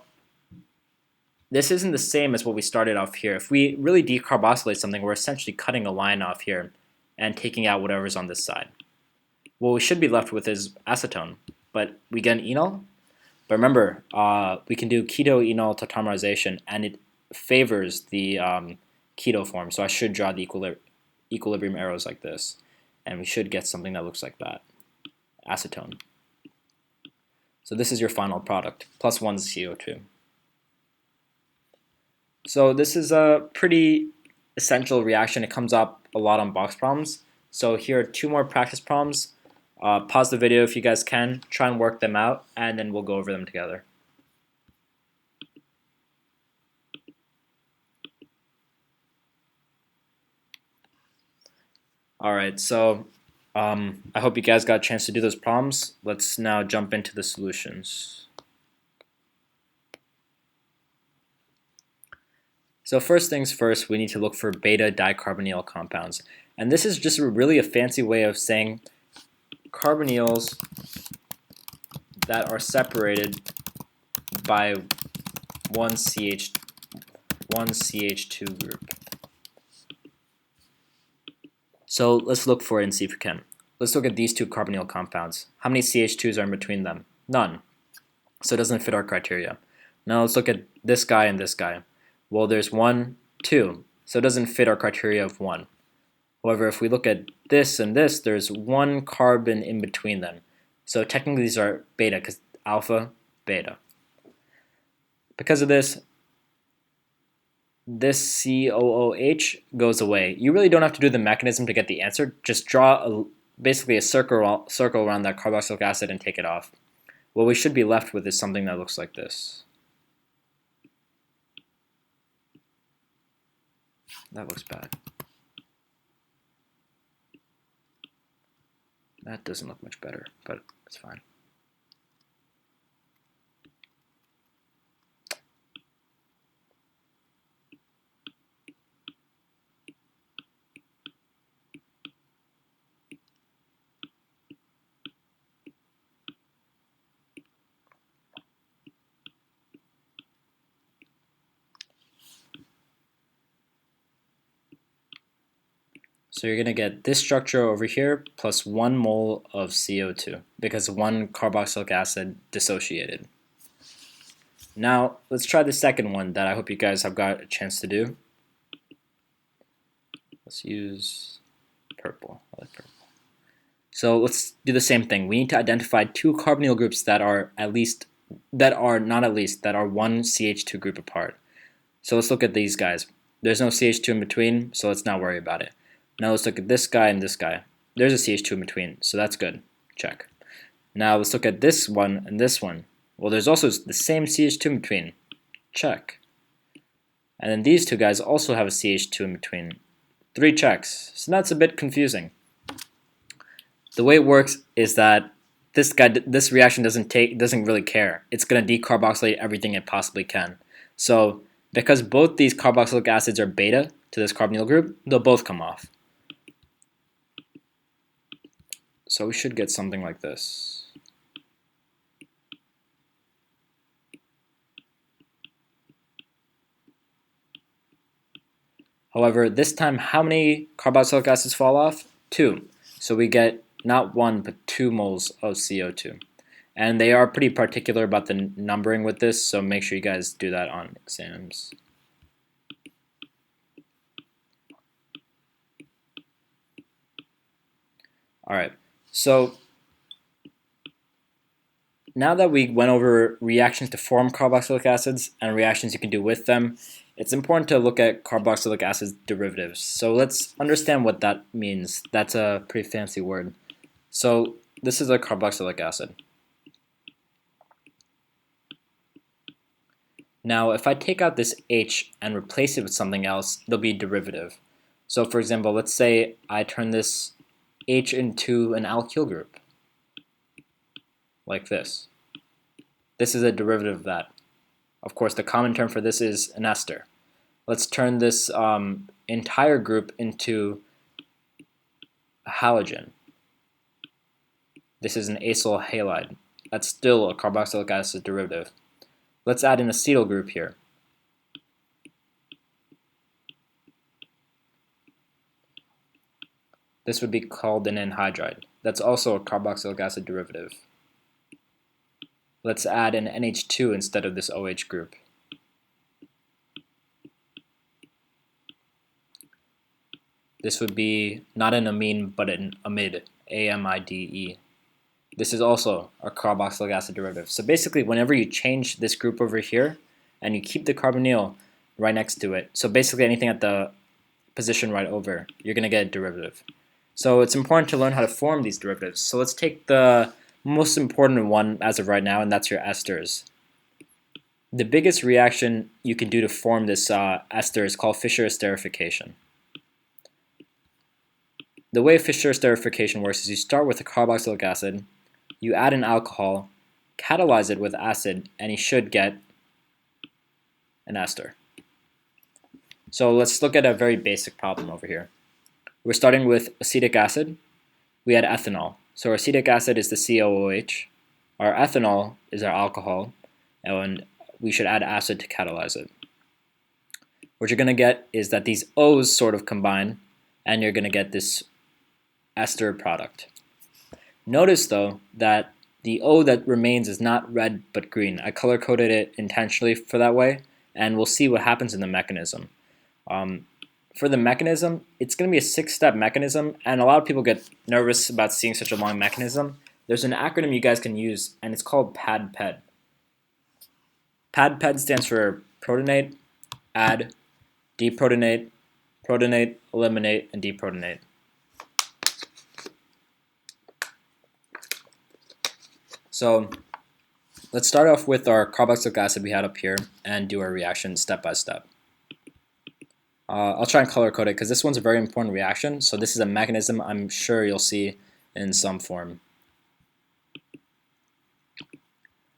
this isn't the same as what we started off here. If we really decarboxylate something, we're essentially cutting a line off here and taking out whatever's on this side. What we should be left with is acetone, but we get an enol. But remember, we can do keto-enol tautomerization, and it favors the keto form. So I should draw the equilibrium arrows like this, and we should get something that looks like that, acetone. So this is your final product, plus 1 CO2. So this is a pretty essential reaction. It comes up a lot on box problems. So here are 2 more practice problems. Pause the video if you guys can, try and work them out, and then we'll go over them together. Alright, so I hope you guys got a chance to do those problems. Let's now jump into the solutions. So first things first, we need to look for beta dicarbonyl compounds. And this is just really a fancy way of saying carbonyls that are separated by one CH2 group. So let's look for it and see if we can. Let's look at these two carbonyl compounds. How many CH2s are in between them? None. So it doesn't fit our criteria. Now let's look at this guy and this guy. Well, there's 1, 2. So it doesn't fit our criteria of 1. However, if we look at this and this, there's 1 carbon in between them. So technically these are beta, because alpha, beta. Because of this, this COOH goes away. You really don't have to do the mechanism to get the answer. Just draw basically a circle around that carboxylic acid and take it off. What we should be left with is something that looks like this. That looks bad. That doesn't look much better, but it's fine. So you're going to get this structure over here plus 1 mole of CO2 because 1 carboxylic acid dissociated. Now let's try the second one that I hope you guys have got a chance to do. Let's use purple. I like purple. So let's do the same thing. We need to identify 2 carbonyl groups that are one CH2 group apart. So let's look at these guys. There's no CH2 in between, so let's not worry about it. Now let's look at this guy and this guy. There's a CH2 in between, so that's good. Check. Now let's look at this one and this one. Well, there's also the same CH2 in between. Check. And then these two guys also have a CH2 in between. 3 checks. So that's a bit confusing. The way it works is that this reaction doesn't really care. It's going to decarboxylate everything it possibly can. So because both these carboxylic acids are beta to this carbonyl group, they'll both come off. So we should get something like this. However, this time how many carboxylic acids fall off? 2. So we get not 1 but 2 moles of CO2. And they are pretty particular about the numbering with this, so make sure you guys do that on exams. Alright, so now that we went over reactions to form carboxylic acids and reactions you can do with them, it's important to look at carboxylic acid derivatives. So let's understand what that means. That's a pretty fancy word. So this is a carboxylic acid. Now if I take out this H and replace it with something else, there'll be a derivative. So for example, let's say I turn this H into an alkyl group, like this. This is a derivative of that. Of course, the common term for this is an ester. Let's turn this entire group into a halogen. This is an acyl halide. That's still a carboxylic acid derivative. Let's add an acetyl group here. This would be called an anhydride. That's also a carboxylic acid derivative. Let's add an NH2 instead of this OH group. This would be not an amine but an amide, AMIDE. This is also a carboxylic acid derivative. So basically whenever you change this group over here and you keep the carbonyl right next to it, so basically anything at the position right over, you're going to get a derivative. So it's important to learn how to form these derivatives. So let's take the most important one as of right now, and that's your esters. The biggest reaction you can do to form this ester is called Fischer esterification. The way Fischer esterification works is you start with a carboxylic acid, you add an alcohol, catalyze it with acid, and you should get an ester. So let's look at a very basic problem over here. We're starting with acetic acid. We had ethanol. So our acetic acid is the COOH, our ethanol is our alcohol, and we should add acid to catalyze it. What you're going to get is that these O's sort of combine, and you're going to get this ester product. Notice though that the O that remains is not red but green. I color coded it intentionally for that way, and we'll see what happens in the mechanism. For the mechanism, it's going to be a 6-step mechanism, and a lot of people get nervous about seeing such a long mechanism. There's an acronym you guys can use, and it's called PADPED. PADPED stands for protonate, add, deprotonate, protonate, eliminate, and deprotonate. So let's start off with our carboxylic acid we had up here and do our reaction step by step. I'll try and color code it because this one's a very important reaction. So this is a mechanism I'm sure you'll see in some form.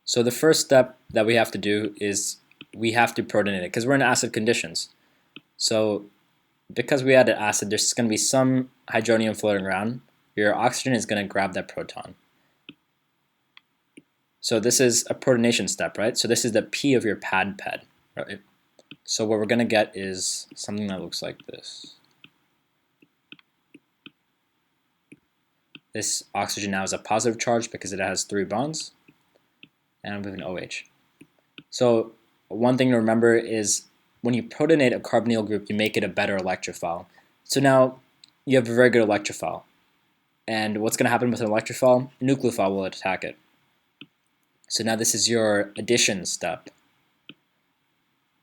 So the first step that we have to do is we have to protonate it because we're in acid conditions. So because we added acid, there's going to be some hydronium floating around. Your oxygen is going to grab that proton. So this is a protonation step, right? So this is the P of your PADPED, right? So what we're going to get is something that looks like this. This oxygen now is a positive charge because it has 3 bonds, and we have an OH. So one thing to remember is when you protonate a carbonyl group, you make it a better electrophile. So now you have a very good electrophile. And what's going to happen with an electrophile? A nucleophile will attack it. So now this is your addition step.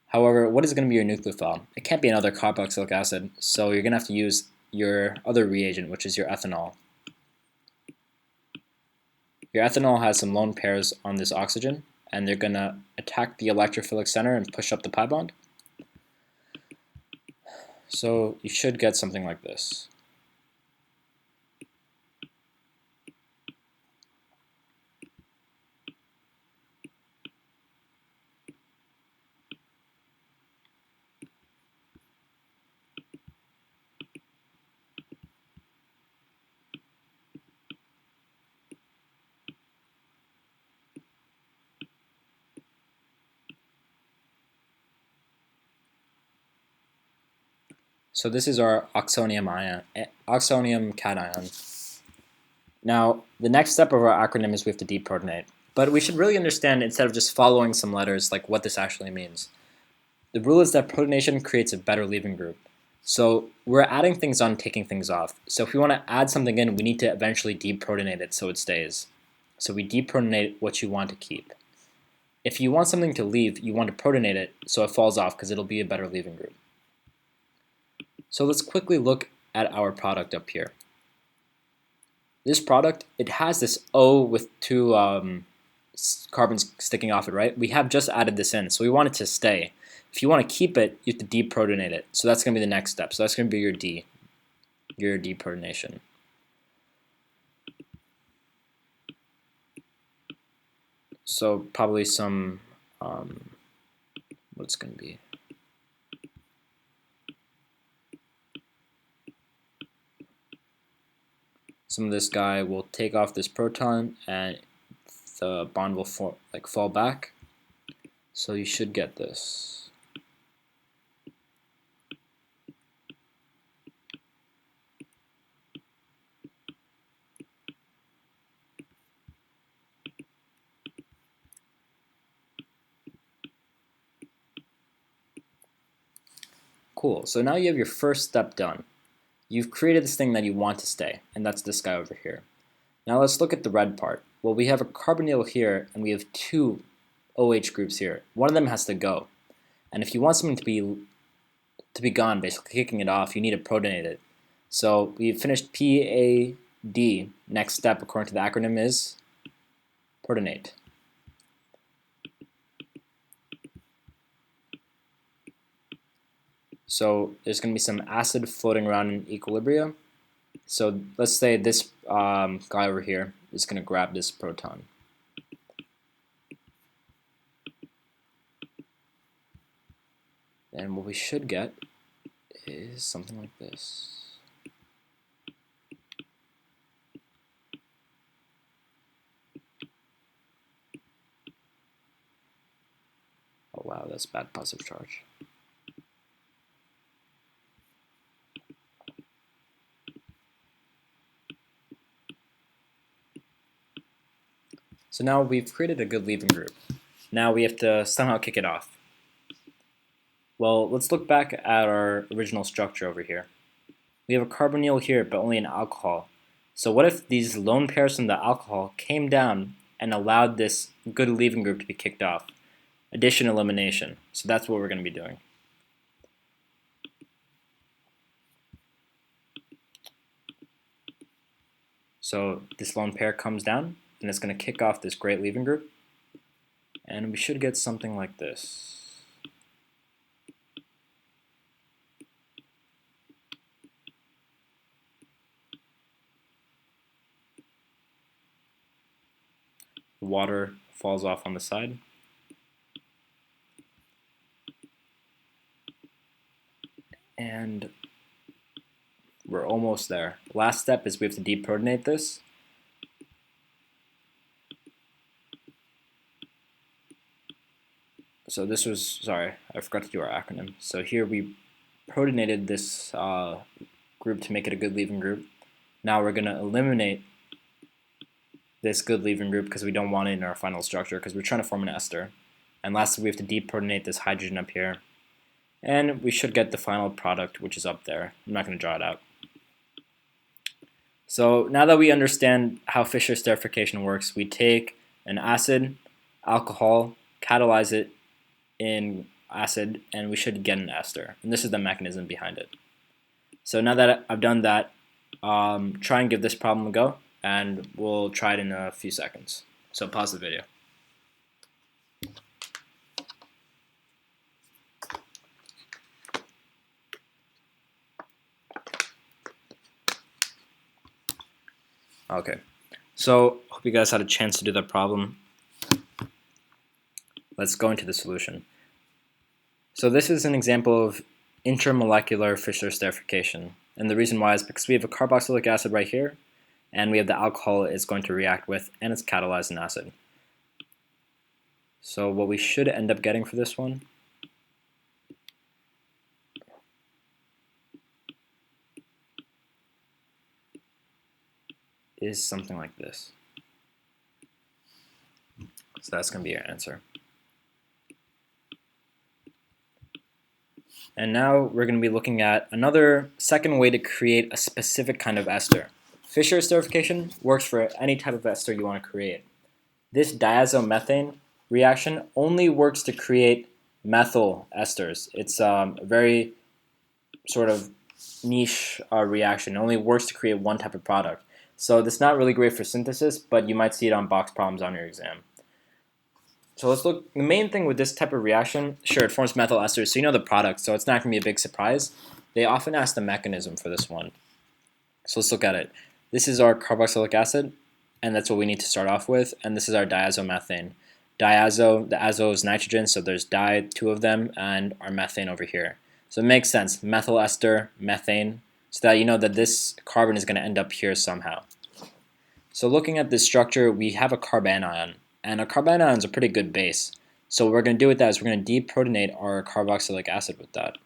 However, what is going to be your nucleophile? It can't be another carboxylic acid, so you're going to have to use your other reagent, which is your ethanol. Your ethanol has some lone pairs on this oxygen, and they're going to attack the electrophilic center and push up the pi bond. So you should get something like this. So this is our oxonium cation. Now, the next step of our acronym is we have to deprotonate. But we should really understand, instead of just following some letters, like what this actually means. The rule is that protonation creates a better leaving group. So we're adding things on, taking things off. So if we want to add something in, we need to eventually deprotonate it so it stays. So we deprotonate what you want to keep. If you want something to leave, you want to protonate it so it falls off because it'll be a better leaving group. So let's quickly look at our product up here. This product, it has this O with 2 carbons sticking off it, right? We have just added this in, so we want it to stay. If you want to keep it, you have to deprotonate it. So that's going to be the next step. So that's going to be your D, your deprotonation. So probably some, what's going to be? Some of this guy will take off this proton and the bond will fall back. So you should get this. Cool, so now you have your first step done. You've created this thing that you want to stay, and that's this guy over here. Now let's look at the red part. Well, we have a carbonyl here, and we have 2 OH groups here. One of them has to go. And if you want something to be gone, basically kicking it off, you need to protonate it. So we've finished PAD. Next step, according to the acronym, is protonate. So there's going to be some acid floating around in equilibrium. So let's say this guy over here is going to grab this proton. And what we should get is something like this. this bad positive charge. So now we've created a good leaving group. Now we have to somehow kick it off. Well, let's look back at our original structure over here. We have a carbonyl here, but only an alcohol. So what if these lone pairs from the alcohol came down and allowed this good leaving group to be kicked off? Addition, elimination. So that's what we're going to be doing. So this lone pair comes down, and it's going to kick off this great leaving group. And we should get something like this. The water falls off on the side. And we're almost there. Last step is we have to deprotonate this. So this was, sorry, I forgot to do our acronym. So here we protonated this group to make it a good leaving group. Now we're going to eliminate this good leaving group because we don't want it in our final structure because we're trying to form an ester. And lastly, we have to deprotonate this hydrogen up here. And we should get the final product, which is up there. I'm not going to draw it out. So now that we understand how Fischer esterification works, we take an acid, alcohol, catalyze it in acid, and we should get an ester. And this is the mechanism behind it. So now that I've done that, try and give this problem a go, and we'll try it in a few seconds. So pause the video. Okay, so hope you guys had a chance to do that problem. Let's go into the solution. So this is an example of intermolecular Fischer esterification. And the reason why is because we have a carboxylic acid right here, and we have the alcohol it's going to react with, and it's catalyzed in acid. So what we should end up getting for this one is something like this. So that's going to be your answer. And now we're going to be looking at another second way to create a specific kind of ester. Fischer esterification works for any type of ester you want to create. This diazomethane reaction only works to create methyl esters. It's a very sort of niche reaction. It only works to create one type of product. So this is not really great for synthesis, but you might see it on box problems on your exam. So let's look. The main thing with this type of reaction, sure, it forms methyl esters, so you know the product, so it's not going to be a big surprise. They often ask the mechanism for this one. So let's look at it. This is our carboxylic acid, and that's what we need to start off with, and this is our diazomethane. Diazo, the azo is nitrogen, so there's di, two of them, and our methane over here. So it makes sense, methyl ester, methane, so that you know that this carbon is going to end up here somehow. So looking at this structure, we have a carbanion. And a carbanion is a pretty good base. So what we're going to do with that is we're going to deprotonate our carboxylic acid with that.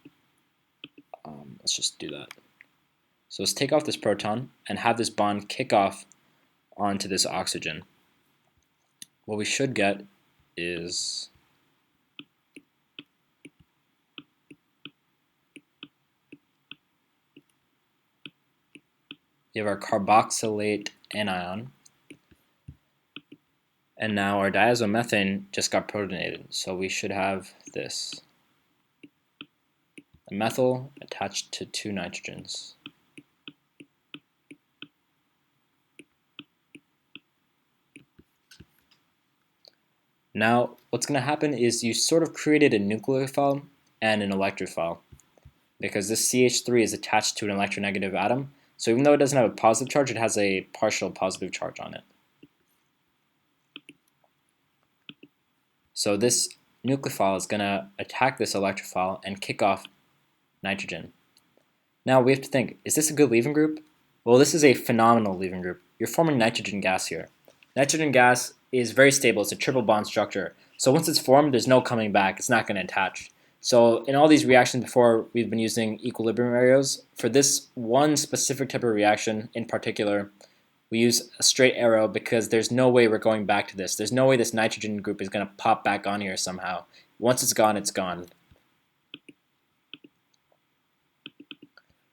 Let's just do that. So let's take off this proton and have this bond kick off onto this oxygen. What we should get is we have our carboxylate anion. And now our diazomethane just got protonated, so we should have this. A methyl attached to two nitrogens. Now, what's going to happen is you sort of created a nucleophile and an electrophile, because this CH3 is attached to an electronegative atom, so even though it doesn't have a positive charge, it has a partial positive charge on it. So this nucleophile is going to attack this electrophile and kick off nitrogen. Now we have to think, is this a good leaving group? Well, this is a phenomenal leaving group. You're forming nitrogen gas here. Nitrogen gas is very stable. It's a triple bond structure. So once it's formed, there's no coming back. It's not going to attach. So in all these reactions before, we've been using equilibrium arrows. For this one specific type of reaction in particular, we use a straight arrow because there's no way we're going back to this. There's no way this nitrogen group is going to pop back on here somehow. Once it's gone, it's gone.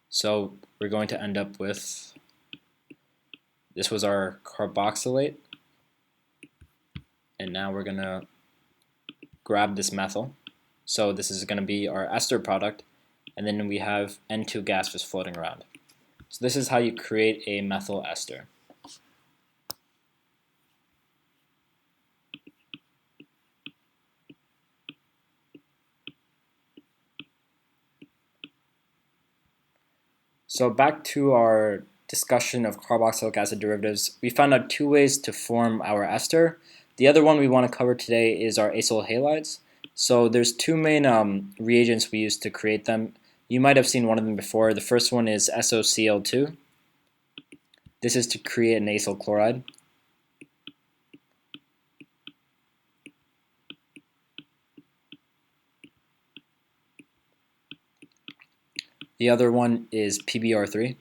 So we're going to end up with, this was our carboxylate, and now we're going to grab this methyl. So this is going to be our ester product, and then we have N2 gas just floating around. So this is how you create a methyl ester. So back to our discussion of carboxylic acid derivatives, we found out two ways to form our ester. The other one we want to cover today is our acyl halides. So there's two main reagents we use to create them. You might have seen one of them before. The first one is SOCl2. This is to create an acyl chloride. The other one is PBr3.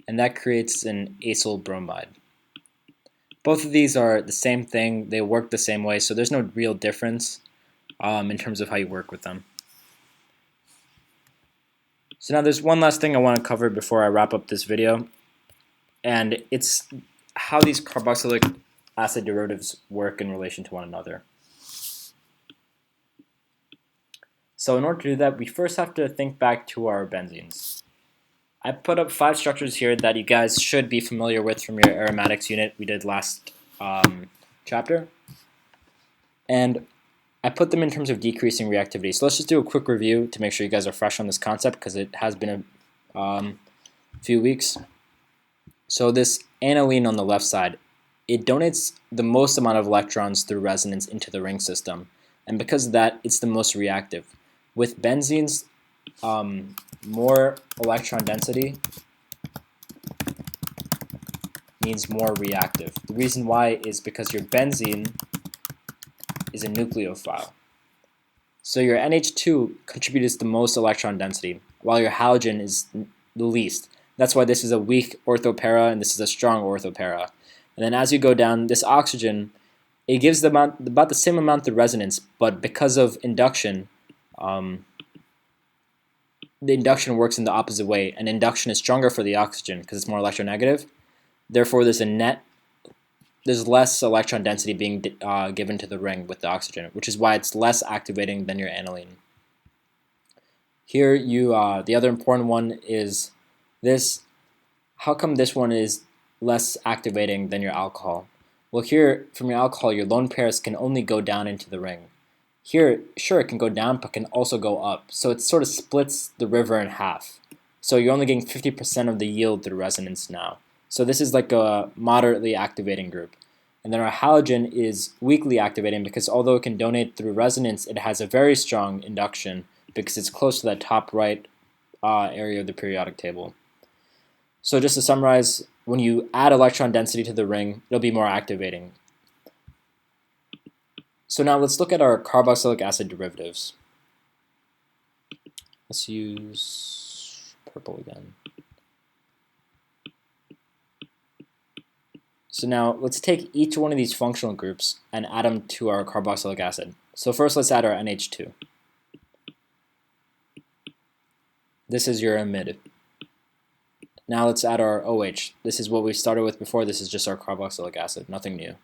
And that creates an acyl bromide. Both of these are the same thing. They work the same way, so there's no real difference in terms of how you work with them. So now there's one last thing I want to cover before I wrap up this video, and it's how these carboxylic acid derivatives work in relation to one another. So in order to do that, we first have to think back to our benzenes. I put up 5 structures here that you guys should be familiar with from your aromatics unit we did last chapter. And I put them in terms of decreasing reactivity. So let's just do a quick review to make sure you guys are fresh on this concept because it has been a few weeks. So this aniline on the left side, it donates the most amount of electrons through resonance into the ring system. And because of that, it's the most reactive. With benzenes, more electron density means more reactive. The reason why is because your benzene is a nucleophile. So your NH2 contributes the most electron density, while your halogen is the least. That's why this is a weak orthopara and this is a strong orthopara. And then as you go down, this oxygen, it gives about the same amount of resonance, but because of induction, the induction works in the opposite way, and induction is stronger for the oxygen because it's more electronegative. Therefore, there's less electron density being given to the ring with the oxygen, which is why it's less activating than your aniline. Here, the other important one is this. How come this one is less activating than your alcohol? Well, here, from your alcohol, your lone pairs can only go down into the ring. Here, sure, it can go down, but can also go up. So it sort of splits the river in half. So you're only getting 50% of the yield through resonance now. So this is like a moderately activating group. And then our halogen is weakly activating because although it can donate through resonance, it has a very strong induction because it's close to that top right area of the periodic table. So just to summarize, when you add electron density to the ring, it'll be more activating. So now let's look at our carboxylic acid derivatives. Let's use purple again. So now let's take each one of these functional groups and add them to our carboxylic acid. So first let's add our NH2. This is your amide. Now let's add our OH. This is what we started with before. This is just our carboxylic acid, nothing new.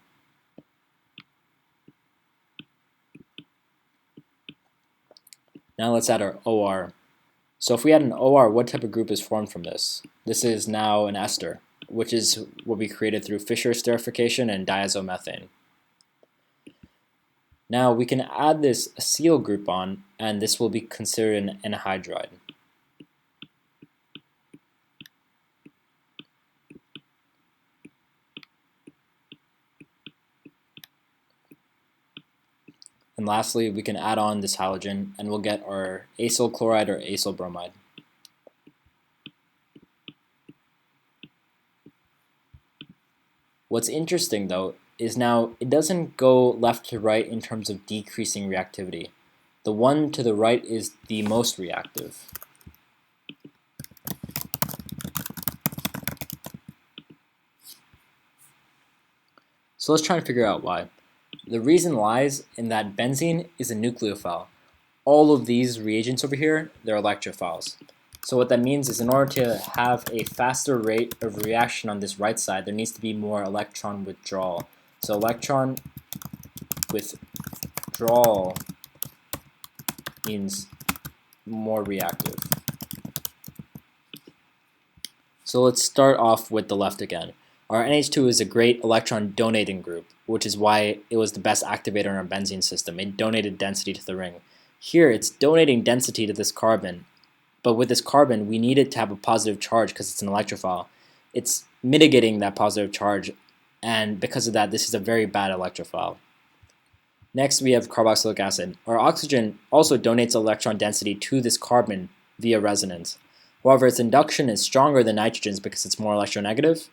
Now let's add our OR. So if we add an OR, what type of group is formed from this? This is now an ester, which is what we created through Fischer esterification and diazomethane. Now we can add this acyl group on, and this will be considered an anhydride. And lastly, we can add on this halogen, and we'll get our acyl chloride or acyl bromide. What's interesting though is now it doesn't go left to right in terms of decreasing reactivity. The one to the right is the most reactive. So let's try and figure out why. The reason lies in that benzene is a nucleophile. All of these reagents over here, they're electrophiles. So what that means is in order to have a faster rate of reaction on this right side, there needs to be more electron withdrawal. So electron withdrawal means more reactive. So let's start off with the left again. Our NH2 is a great electron donating group, which is why it was the best activator in our benzene system. It donated density to the ring. Here it's donating density to this carbon, but with this carbon we need it to have a positive charge because it's an electrophile. It's mitigating that positive charge, and because of that this is a very bad electrophile. Next we have carboxylic acid. Our oxygen also donates electron density to this carbon via resonance. However, its induction is stronger than nitrogen's because it's more electronegative,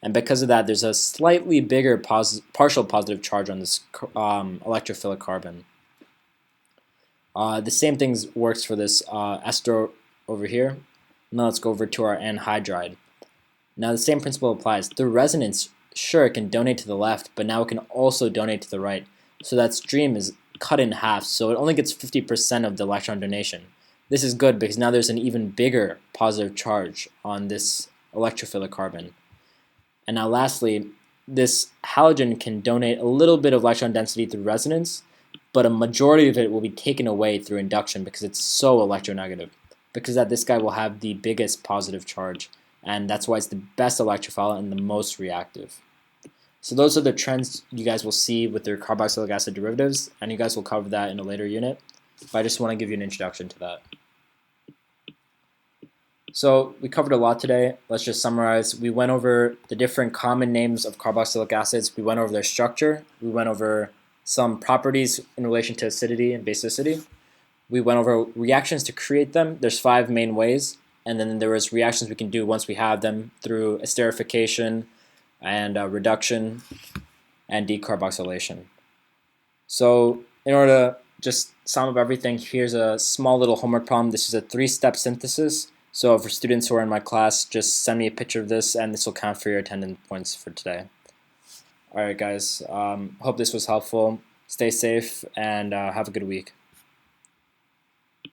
and because of that there's a slightly bigger partial positive charge on this electrophilic carbon. The same thing works for this ester over here. Now let's go over to our anhydride. Now the same principle applies. The resonance, sure, it can donate to the left, but now it can also donate to the right. So that stream is cut in half, so it only gets 50% of the electron donation. This is good because now there's an even bigger positive charge on this electrophilic carbon. And now lastly, this halogen can donate a little bit of electron density through resonance, but a majority of it will be taken away through induction because it's so electronegative. Because that this guy will have the biggest positive charge, and that's why it's the best electrophile and the most reactive. So those are the trends you guys will see with their carboxylic acid derivatives, and you guys will cover that in a later unit. But I just want to give you an introduction to that. So we covered a lot today. Let's just summarize. We went over the different common names of carboxylic acids. We went over their structure. We went over some properties in relation to acidity and basicity. We went over reactions to create them. There's 5 main ways. And then there was reactions we can do once we have them through esterification and reduction and decarboxylation. So in order to just sum up everything, here's a small little homework problem. This is a 3-step synthesis. So for students who are in my class, just send me a picture of this and this will count for your attendance points for today. Alright guys, hope this was helpful. Stay safe and have a good week.